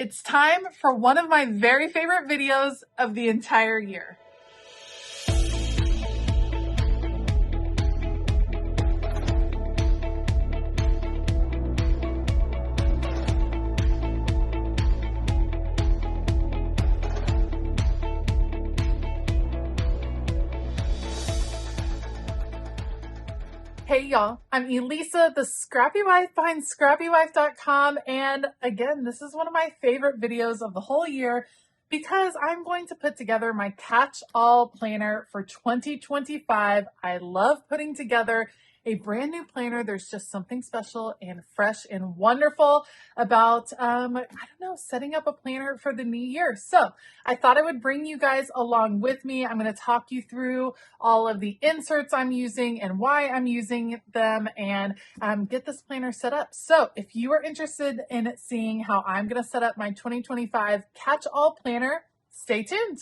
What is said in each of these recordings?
It's time for one of my very favorite videos of the entire year. Hey y'all, I'm Elisa, the Scrappy Wife behind ScrappyWife.com, and again, this is one of my favorite videos of the whole year because I'm going to put together my catch-all planner for 2025. I love putting together a brand new planner. There's just something special and fresh and wonderful about, setting up a planner for the new year. So I thought I would bring you guys along with me. I'm going to talk you through all of the inserts I'm using and why I'm using them and get this planner set up. So if you are interested in seeing how I'm going to set up my 2025 catch-all planner, stay tuned.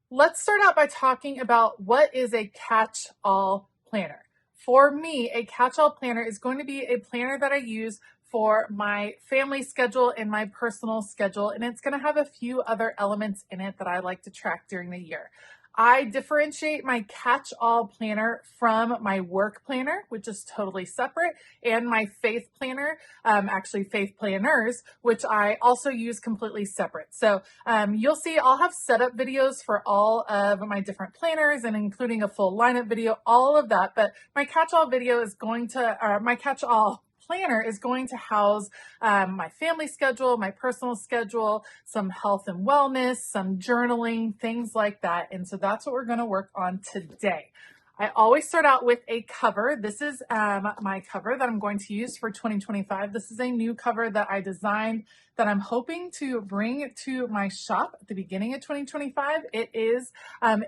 Let's start out by talking about what is a catch-all planner. For me, a catch-all planner is going to be a planner that I use for my family schedule and my personal schedule, and it's going to have a few other elements in it that I like to track during the year. I differentiate my catch-all planner from my work planner, which is totally separate, and my faith planner, actually faith planners, which I also use completely separate. So you'll see I'll have setup videos for all of my different planners and including a full lineup video, all of that. But my catch-all video is going to, my catch-all planner is going to house my family schedule, my personal schedule, some health and wellness, some journaling, things like that. And so that's what we're going to work on today. I always start out with a cover. This is my cover that I'm going to use for 2025. This is a new cover that I designed that I'm hoping to bring to my shop at the beginning of 2025. It is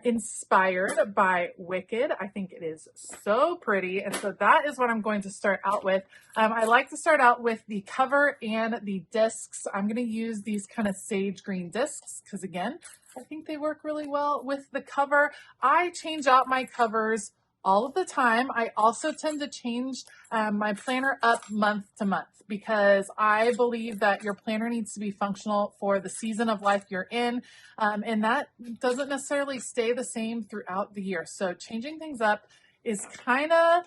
inspired by Wicked. I think it is so pretty. And so that is what I'm going to start out with. I like to start out with the cover and the discs. I'm going to use these kind of sage green discs because, again, I think they work really well with the cover. I change out my covers all of the time. I also tend to change my planner up month to month because I believe that your planner needs to be functional for the season of life you're in, and that doesn't necessarily stay the same throughout the year. So changing things up is kind of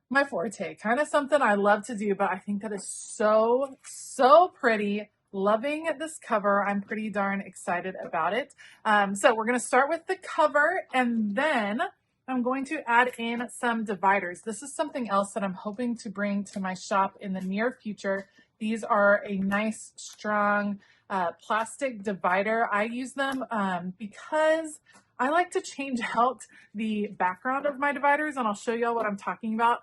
my forte, kind of something I love to do, but I think that is so, so pretty. Loving this cover. I'm pretty darn excited about it. So we're going to start with the cover, and then I'm going to add in some dividers. This is something else that I'm hoping to bring to my shop in the near future. These are a nice, strong plastic divider. I use them because I like to change out the background of my dividers, and I'll show y'all what I'm talking about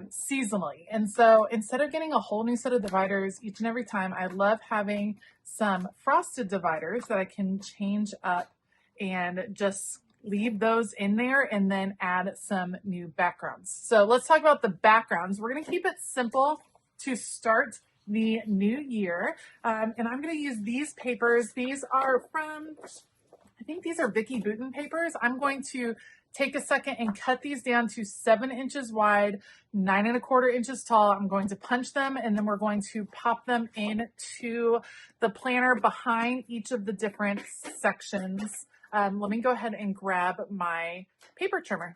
seasonally. And so instead of getting a whole new set of dividers each and every time, I love having some frosted dividers that I can change up and just leave those in there and then add some new backgrounds. So let's talk about the backgrounds. We're going to keep it simple to start the new year. And I'm going to use these papers. These are from, I think these are Vicky Bouton papers. I'm going to take a second and cut these down to 7 inches wide, 9 1/4 inches tall. I'm going to punch them, and then we're going to pop them into the planner behind each of the different sections. Let me go ahead and grab my paper trimmer.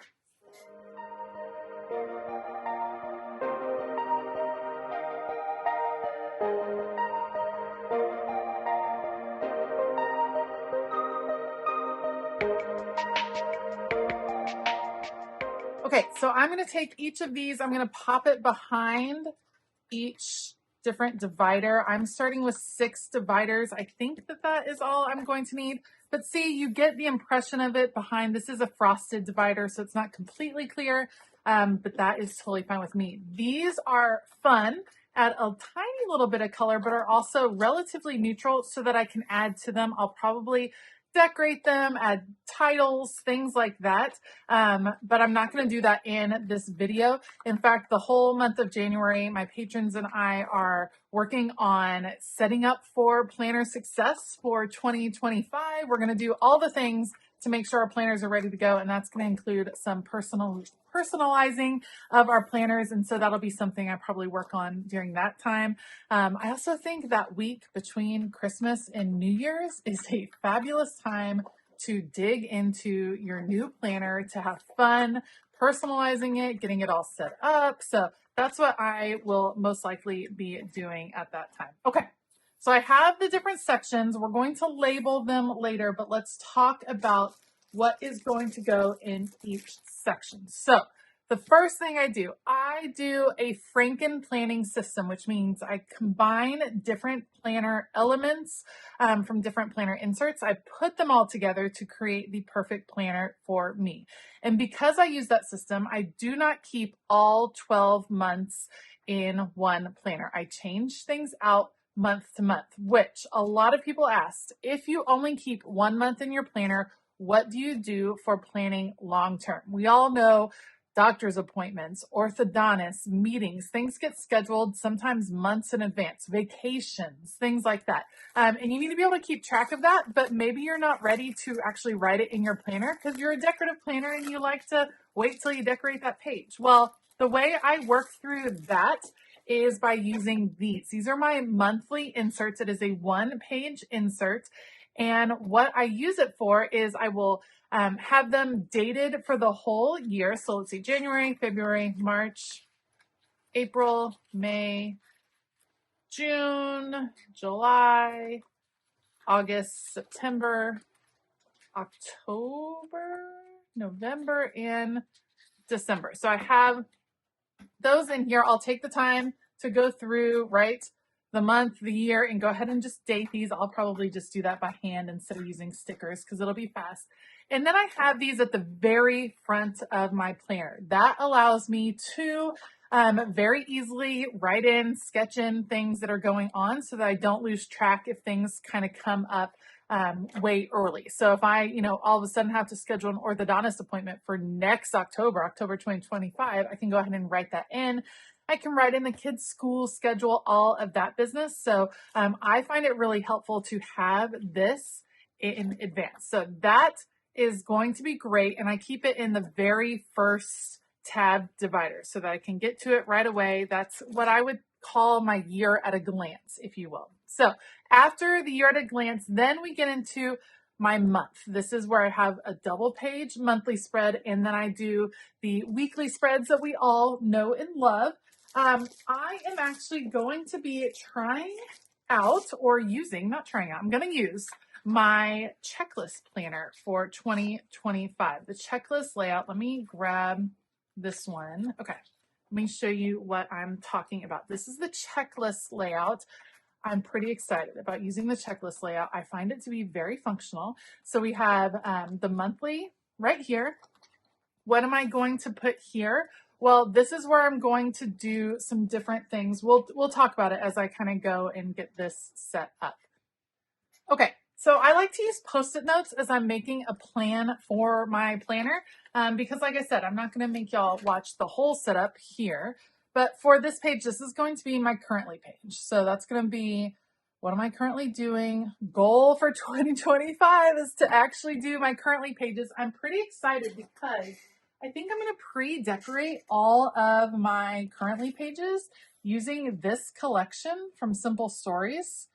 Okay, so I'm going to take each of these, I'm going to pop it behind each different divider. I'm starting with 6 dividers. I think that that is all I'm going to need. But see, you get the impression of it behind. This is a frosted divider, so it's not completely clear, but that is totally fine with me. These are fun, add a tiny little bit of color, but are also relatively neutral so that I can add to them. I'll probably decorate them, add titles, things like that. But I'm not going to do that in this video. In fact, the whole month of January, my patrons and I are working on setting up for planner success for 2025. We're going to do all the things to make sure our planners are ready to go. And that's going to include some personalizing of our planners. And so that'll be something I probably work on during that time. I also think that week between Christmas and New Year's is a fabulous time to dig into your new planner, to have fun personalizing it, getting it all set up. So that's what I will most likely be doing at that time. Okay, so I have the different sections. We're going to label them later, but let's talk about what is going to go in each section. So the first thing I do a Franken planning system, which means I combine different planner elements from different planner inserts. I put them all together to create the perfect planner for me. And because I use that system, I do not keep all 12 months in one planner. I change things out month to month, which a lot of people asked, if you only keep 1 month in your planner, what do you do for planning long term? We all know doctor's appointments, orthodontists, meetings, things get scheduled sometimes months in advance, vacations, things like that. And you need to be able to keep track of that, but maybe you're not ready to actually write it in your planner because you're a decorative planner and you like to wait till you decorate that page. Well, the way I work through that is by using these. These are my monthly inserts. It is a 1-page insert. And what I use it for is I will have them dated for the whole year. So let's see, January, February, March, April, May, June, July, August, September, October, November, and December. So I have those in here. I'll take the time to go through, write the month, the year, and go ahead and just date these. I'll probably just do that by hand instead of using stickers because it'll be fast. And then I have these at the very front of my planner. That allows me to very easily write in, sketch in things that are going on so that I don't lose track if things kind of come up way early. So if I, all of a sudden have to schedule an orthodontist appointment for next October 2025, I can go ahead and write that in. I can write in the kids' school schedule, all of that business. So I find it really helpful to have this in advance. So that is going to be great. And I keep it in the very first tab divider so that I can get to it right away. That's what I would call my year at a glance, if you will. So after the year at a glance, then we get into my month. This is where I have a double page monthly spread, and then I do the weekly spreads that we all know and love. I am actually going to be trying out or using, not trying out, I'm going to use my checklist planner for 2025. The checklist layout, let me grab this one. Okay, let me show you what I'm talking about. This is the checklist layout. I'm pretty excited about using the checklist layout. I find it to be very functional. So we have the monthly right here. What am I going to put here? Well, this is where I'm going to do some different things. We'll talk about it as I kind of go and get this set up. Okay, so I like to use Post-it notes as I'm making a plan for my planner because like I said, I'm not going to make y'all watch the whole setup here. But for this page, this is going to be my currently page. So that's going to be, what am I currently doing? Goal for 2025 is to actually do my currently pages. I'm pretty excited because I think I'm going to pre-decorate all of my currently pages using this collection from Simple Stories.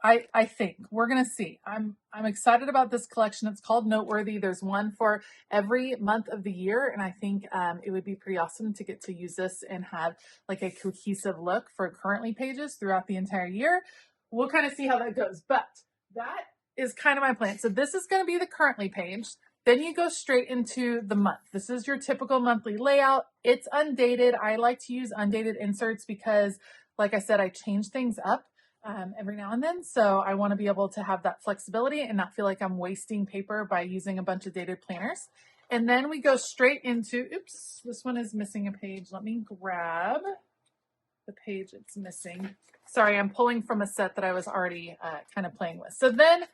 I think we're going to see. I'm excited about this collection. It's called Noteworthy. There's one for every month of the year. And I think it would be pretty awesome to get to use this and have like a cohesive look for currently pages throughout the entire year. We'll kind of see how that goes, but that is kind of my plan. So this is going to be the currently page. Then you go straight into the month. This is your typical monthly layout. It's undated. I like to use undated inserts because, like I said, I change things up every now and then. So I want to be able to have that flexibility and not feel like I'm wasting paper by using a bunch of dated planners. And then we go straight into, oops, this one is missing a page. Let me grab the page it's missing. Sorry, I'm pulling from a set that I was already kind of playing with. So then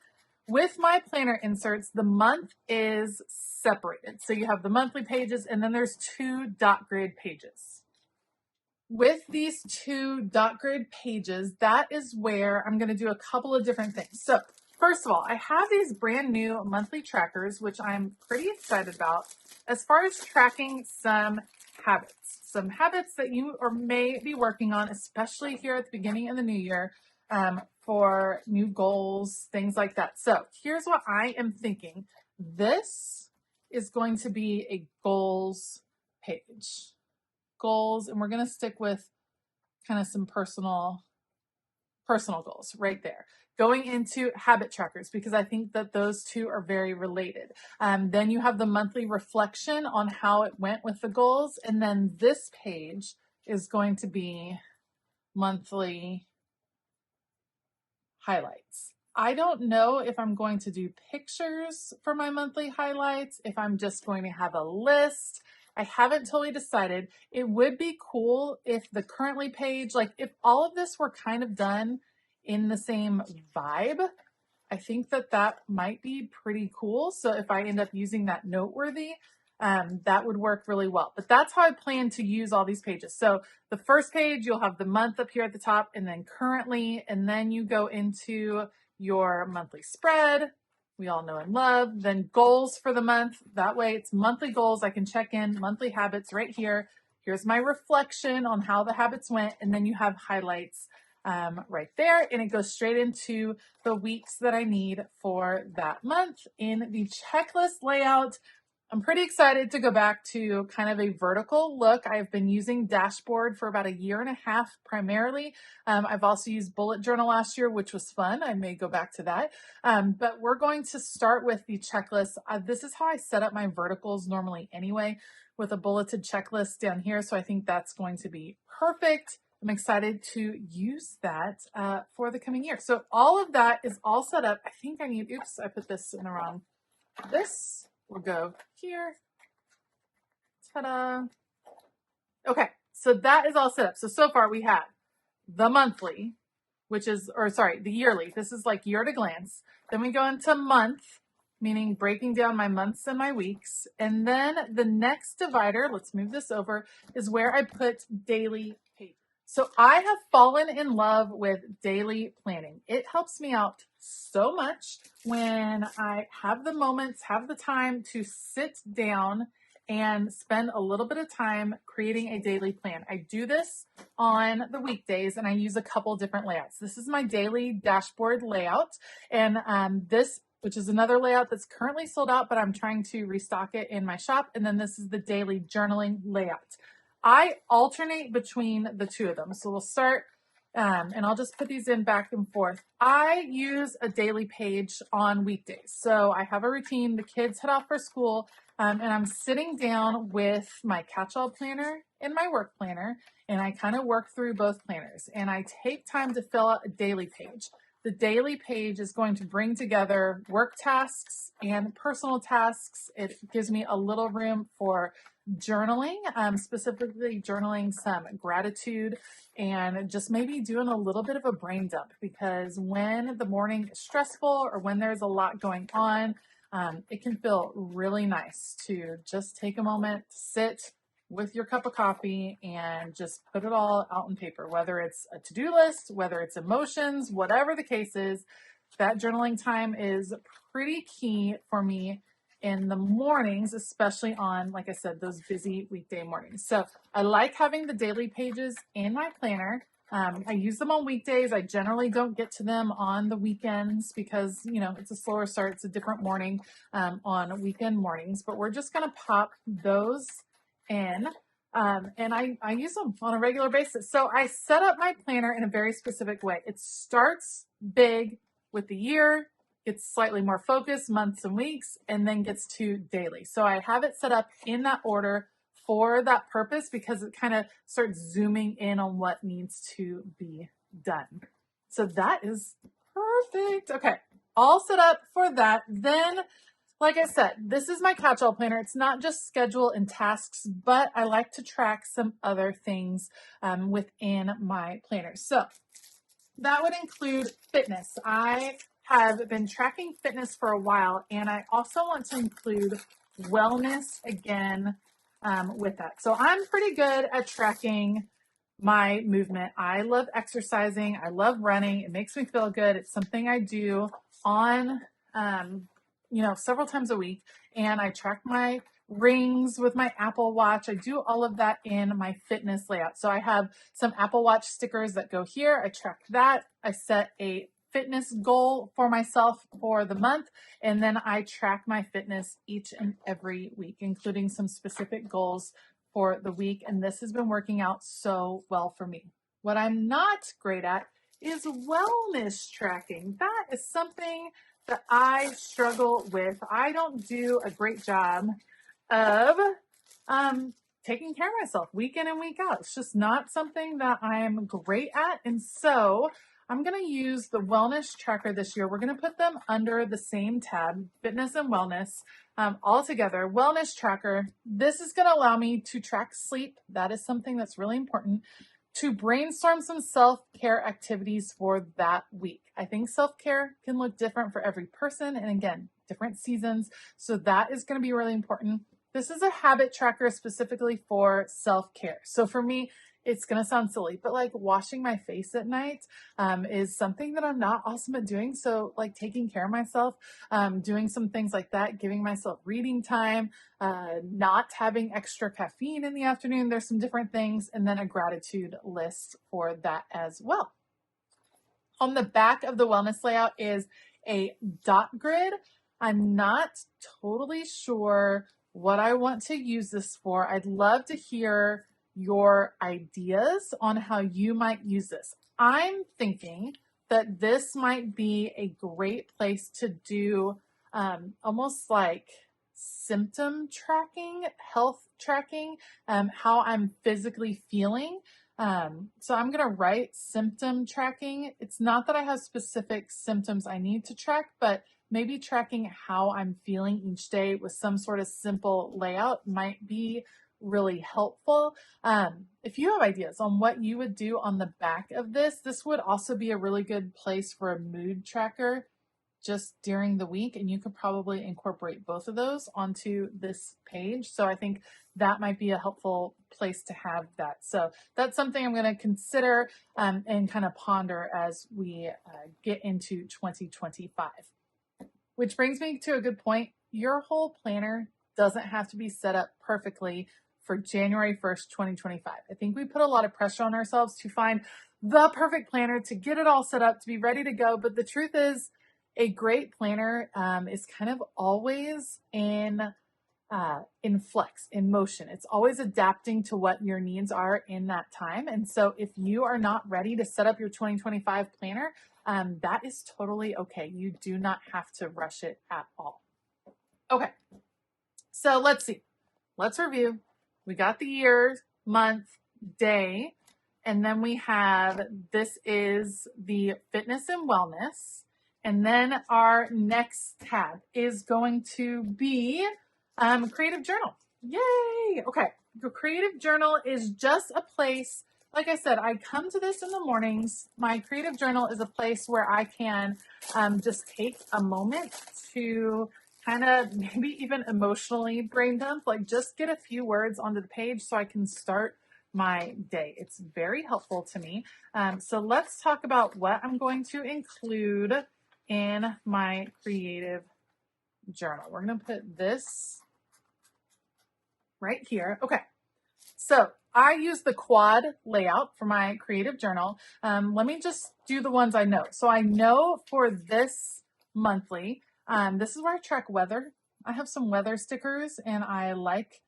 with my planner inserts, the month is separated. So you have the monthly pages and then there's 2 dot grid pages. With these 2 dot grid pages, that is where I'm going to do a couple of different things. So first of all, I have these brand new monthly trackers, which I'm pretty excited about as far as tracking some habits that you or may be working on, especially here at the beginning of the new year, for new goals, things like that. So here's what I am thinking. This is going to be a goals page. Goals, and we're going to stick with kind of some personal goals right there. Going into habit trackers, because I think that those two are very related. Then you have the monthly reflection on how it went with the goals. And then this page is going to be monthly highlights. I don't know if I'm going to do pictures for my monthly highlights, if I'm just going to have a list. I haven't totally decided. It would be cool if the currently page, like if all of this were kind of done in the same vibe. I think that that might be pretty cool. So if I end up using that noteworthy, that would work really well. But that's how I plan to use all these pages. So the first page, you'll have the month up here at the top, and then currently, and then you go into your monthly spread. We all know and love. Then goals for the month. That way it's monthly goals. I can check in monthly habits right here. Here's my reflection on how the habits went. And then you have highlights right there. And it goes straight into the weeks that I need for that month in the checklist layout. I'm pretty excited to go back to kind of a vertical look. I've been using Dashboard for about 1.5 years primarily. I've also used Bullet Journal last year, which was fun. I may go back to that. But we're going to start with the checklist. This is how I set up my verticals normally anyway, with a bulleted checklist down here. So I think that's going to be perfect. I'm excited to use that for the coming year. So all of that is all set up. I think I need, oops, I put this in the wrong, this will go here. Ta-da. Okay, so that is all set up. So far we have the monthly, which is, or sorry, the yearly. This is like year at a glance. Then we go into month, meaning breaking down my months and my weeks. And then the next divider, let's move this over, is where I put daily pages. So I have fallen in love with daily planning. It helps me out so much when I have the moments, have the time to sit down and spend a little bit of time creating a daily plan. I do this on the weekdays and I use a couple different layouts. This is my daily dashboard layout, and this, which is another layout that's currently sold out, but I'm trying to restock it in my shop. And then this is the daily journaling layout. I alternate between the two of them. So we'll start, and I'll just put these in back and forth. I use a daily page on weekdays. So I have a routine. The kids head off for school, and I'm sitting down with my catch-all planner and my work planner, and I kind of work through both planners. And I take time to fill out a daily page. The daily page is going to bring together work tasks and personal tasks. It gives me a little room for journaling, specifically journaling some gratitude and just maybe doing a little bit of a brain dump, because when the morning is stressful or when there's a lot going on, it can feel really nice to just take a moment, sit with your cup of coffee and just put it all out on paper, whether it's a to-do list, whether it's emotions, whatever the case is. That journaling time is pretty key for me in the mornings, especially on, like I said, those busy weekday mornings. So I like having the daily pages in my planner. I use them on weekdays. I generally don't get to them on the weekends because, you know, it's a slower start. It's a different morning on weekend mornings, but we're just going to pop those in. And I use them on a regular basis. So I set up my planner in a very specific way. It starts big with the year, gets slightly more focused, months and weeks, and then gets to daily. So I have it set up in that order for that purpose because it kind of starts zooming in on what needs to be done. So that is perfect. Okay, all set up for that. Then, like I said, this is my catch-all planner. It's not just schedule and tasks, but I like to track some other things within my planner. So that would include fitness. I have been tracking fitness for a while, and I also want to include wellness again with that. So I'm pretty good at tracking my movement. I love exercising. I love running. It makes me feel good. It's something I do on, several times a week. And I track my rings with my Apple Watch. I do all of that in my fitness layout. So I have some Apple Watch stickers that go here. I track that. I set a fitness goal for myself for the month. And then I track my fitness each and every week, including some specific goals for the week. And this has been working out so well for me. What I'm not great at is wellness tracking. That is something that I struggle with. I don't do a great job of taking care of myself week in and week out. It's just not something that I'm great at. And so I'm going to use the wellness tracker this year. We're going to put them under the same tab, fitness and wellness, all together. Wellness tracker. This is going to allow me to track sleep. That is something that's really important. To brainstorm some self-care activities for that week. I think self-care can look different for every person, and again, different seasons. So that is going to be really important. This is a habit tracker specifically for self-care. So for me, it's going to sound silly, but like washing my face at night is something that I'm not awesome at doing. So like taking care of myself, doing some things like that, giving myself reading time, not having extra caffeine in the afternoon. There's some different things, and then a gratitude list for that as well. On the back of the wellness layout is a dot grid. I'm not totally sure what I want to use this for. I'd love to hear your ideas on how you might use this. I'm thinking that this might be a great place to do almost like symptom tracking, health tracking, how I'm physically feeling. So I'm going to write symptom tracking. It's not that I have specific symptoms I need to track, but maybe tracking how I'm feeling each day with some sort of simple layout might be really helpful. If you have ideas on what you would do on the back of this, this would also be a really good place for a mood tracker just during the week, and you could probably incorporate both of those onto this page. So I think that might be a helpful place to have that. So that's something I'm going to consider and kind of ponder as we get into 2025. Which brings me to a good point. Your whole planner doesn't have to be set up perfectly for January 1st, 2025. I think we put a lot of pressure on ourselves to find the perfect planner, to get it all set up, to be ready to go. But the truth is, a great planner is kind of always in flex, in motion. It's always adapting to what your needs are in that time. And so if you are not ready to set up your 2025 planner, that is totally okay. You do not have to rush it at all. Okay, so let's see. Let's review. We got the year, month, day, and then we have, this is the fitness and wellness. And then our next tab is going to be creative journal. Yay! Okay, the creative journal is just a place, like I said, I come to this in the mornings. My creative journal is a place where I can just take a moment to kind of maybe even emotionally brain dump, like just get a few words onto the page so I can start my day. It's very helpful to me. So let's talk about what I'm going to include in my creative journal. We're going to put this right here. Okay. So I use the quad layout for my creative journal. Let me just do the ones I know. So I know for this monthly, this is where I track weather. I have some weather stickers, and I like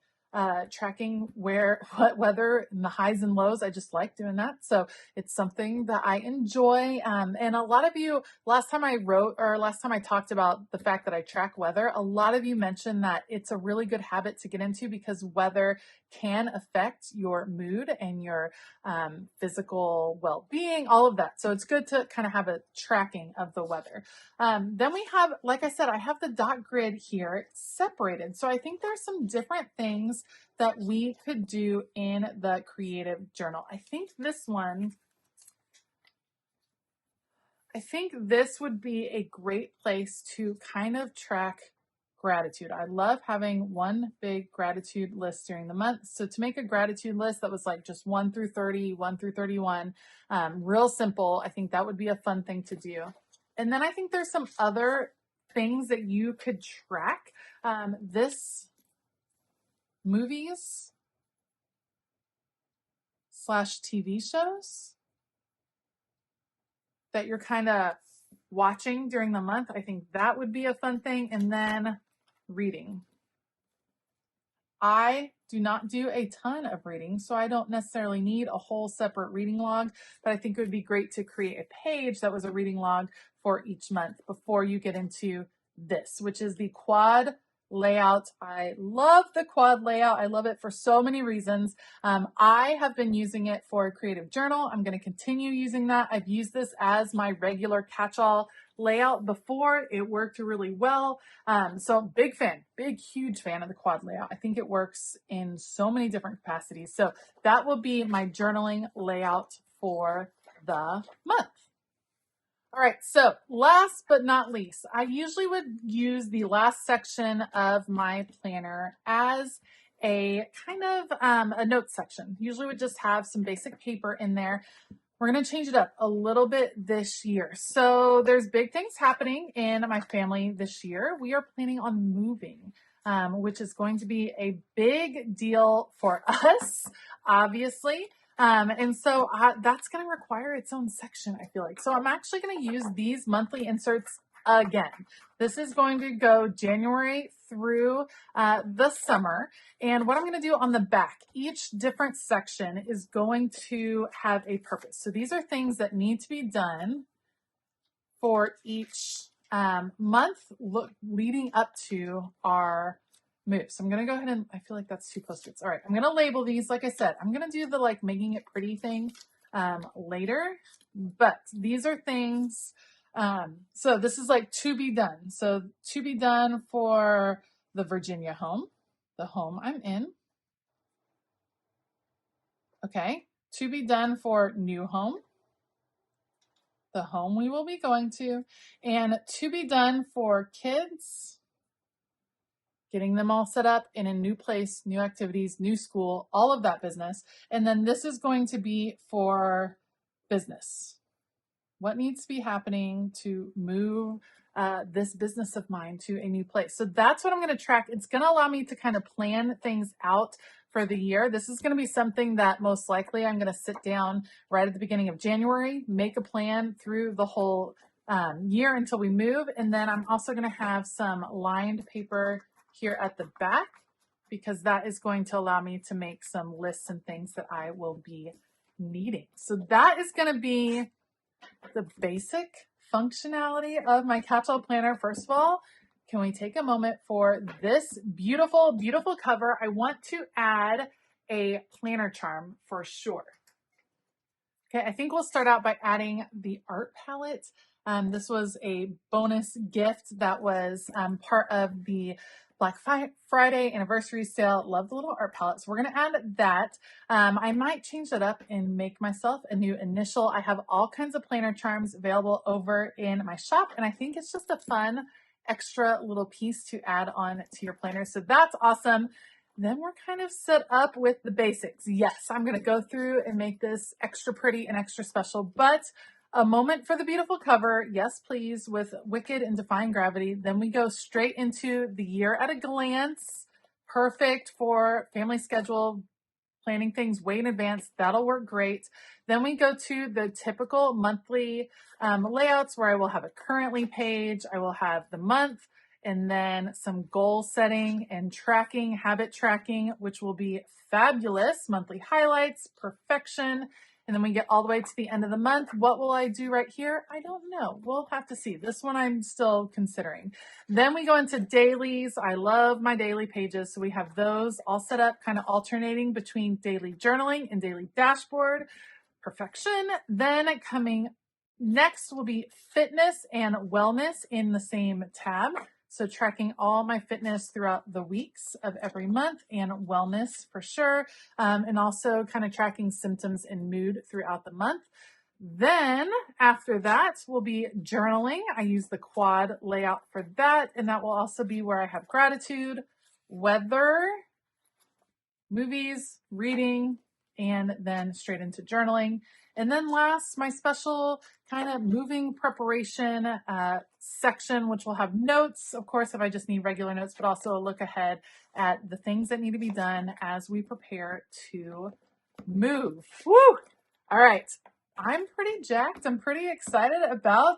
tracking what weather and the highs and lows. I just like doing that. So it's something that I enjoy. And a lot of you, last time I talked about the fact that I track weather, a lot of you mentioned that it's a really good habit to get into because weather can affect your mood and your physical well-being, all of that. So it's good to kind of have a tracking of the weather. Then we have, like I said, I have the dot grid here separated. So I think there's some different things that we could do in the creative journal. I think this would be a great place to kind of track gratitude. I love having one big gratitude list during the month. So to make a gratitude list that was like just 1 through 30, 1 through 31, real simple, I think that would be a fun thing to do. And then I think there's some other things that you could track. This movies / TV shows that you're kind of watching during the month. I think that would be a fun thing. And then reading. I do not do a ton of reading, so I don't necessarily need a whole separate reading log, but I think it would be great to create a page that was a reading log for each month before you get into this, which is the quad layout. I love the quad layout. I love it for so many reasons. I have been using it for a creative journal. I'm going to continue using that. I've used this as my regular catch-all layout before. It worked really well. So big fan, huge fan of the quad layout. I think it works in so many different capacities. So that will be my journaling layout for the month. All right, so last but not least, I usually would use the last section of my planner as a kind of a notes section. Usually would just have some basic paper in there. We're going to change it up a little bit this year. So there's big things happening in my family this year. We are planning on moving, which is going to be a big deal for us, obviously. And so that's going to require its own section, I feel like. So I'm actually going to use these monthly inserts again. This is going to go January through the summer. And what I'm going to do on the back, each different section is going to have a purpose. So these are things that need to be done for each month leading up to our move. So I'm going to go ahead and I feel like that's 2 Post-its. All right. I'm going to label these. Like I said, I'm going to do the like making it pretty thing later, but these are things. So this is like to be done. So to be done for the Virginia home, the home I'm in. Okay. To be done for new home, the home we will be going to, and to be done for kids, getting them all set up in a new place, new activities, new school, all of that business. And then this is going to be for business. What needs to be happening to move this business of mine to a new place? So that's what I'm going to track. It's going to allow me to kind of plan things out for the year. This is going to be something that most likely I'm going to sit down right at the beginning of January, make a plan through the whole year until we move. And then I'm also going to have some lined paper here at the back, because that is going to allow me to make some lists and things that I will be needing. So that is going to be the basic functionality of my catch-all planner. First of all, can we take a moment for this beautiful, beautiful cover? I want to add a planner charm for sure. Okay, I think we'll start out by adding the art palette. This was a bonus gift that was part of the Black Friday anniversary sale. Love the little art palette. So we're going to add that. I might change that up and make myself a new initial. I have all kinds of planner charms available over in my shop, and I think it's just a fun extra little piece to add on to your planner. So that's awesome. Then we're kind of set up with the basics. Yes, I'm going to go through and make this extra pretty and extra special, but a moment for the beautiful cover. Yes, please, with Wicked and Defying Gravity. Then we go straight into the year at a glance. Perfect for family schedule, planning things way in advance. That'll work great. Then we go to the typical monthly layouts where I will have a currently page. I will have the month, and then some goal setting and tracking, habit tracking, which will be fabulous. Monthly highlights, perfection. And then we get all the way to the end of the month. What will I do right here? I don't know. We'll have to see. This one I'm still considering. Then we go into dailies. I love my daily pages. So we have those all set up, kind of alternating between daily journaling and daily dashboard. Perfection. Then coming next will be fitness and wellness in the same tab. So tracking all my fitness throughout the weeks of every month, and wellness for sure. And also kind of tracking symptoms and mood throughout the month. Then after that will be journaling. I use the quad layout for that, and that will also be where I have gratitude, weather, movies, reading, and then straight into journaling. And then last, my special kind of moving preparation section, which will have notes, of course, if I just need regular notes, but also a look ahead at the things that need to be done as we prepare to move. Woo! All right. I'm pretty jacked. I'm pretty excited about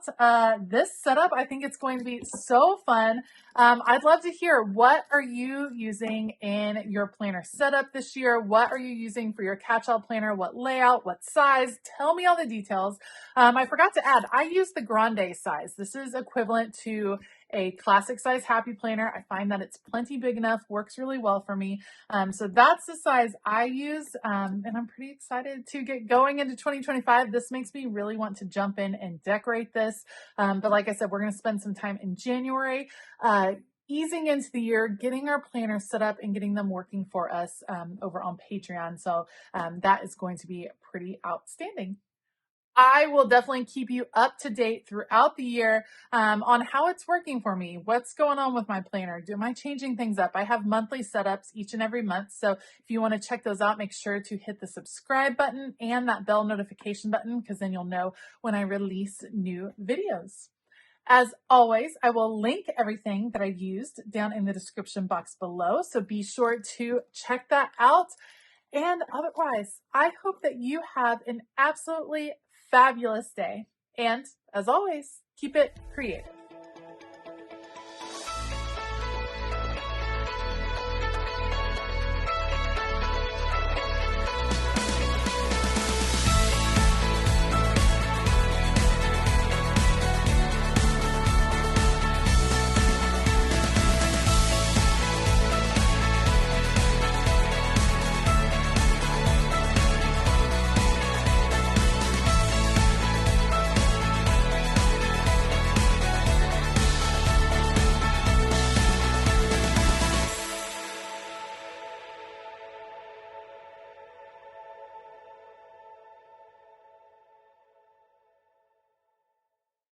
this setup. I think it's going to be so fun. I'd love to hear, what are you using in your planner setup this year? What are you using for your catch-all planner? What layout? What size? Tell me all the details. I forgot to add, I use the grande size. This is equivalent to a classic size happy planner. I find that it's plenty big enough, works really well for me. So that's the size I use, and I'm pretty excited to get going into 2025. This makes me really want to jump in and decorate this. But like I said, we're going to spend some time in January, easing into the year, getting our planners set up and getting them working for us over on Patreon. So that is going to be pretty outstanding. I will definitely keep you up to date throughout the year on how it's working for me. What's going on with my planner? Am I changing things up? I have monthly setups each and every month. So if you want to check those out, make sure to hit the subscribe button and that bell notification button, because then you'll know when I release new videos. As always, I will link everything that I used down in the description box below. So be sure to check that out. And otherwise, I hope that you have an absolutely fabulous day. And as always, keep it creative.